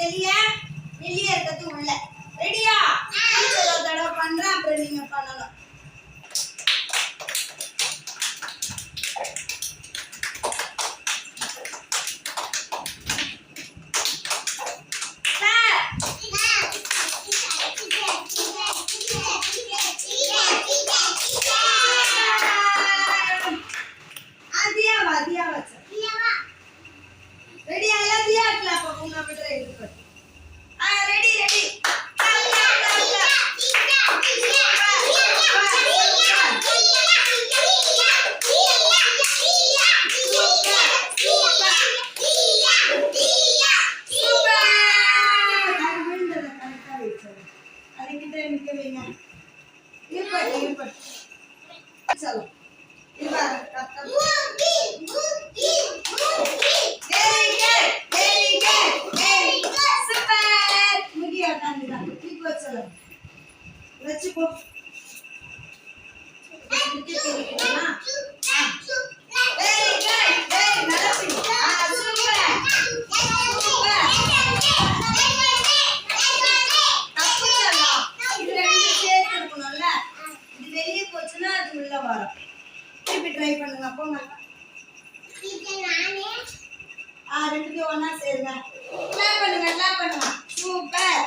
வெளியே வெளியே இருக்கிறது உள்ள. ரெடியா? ஒரு தடவை பண்றேன், அப்புறம் நீங்க பண்ணணும். ட்ரை பண்ணுங்க. போங்க. ரெண்டு ஒண்ணா சேருங்க. கிளாப் பண்ணுங்க, கிளாப் பண்ணுங்க. சூப்பர்.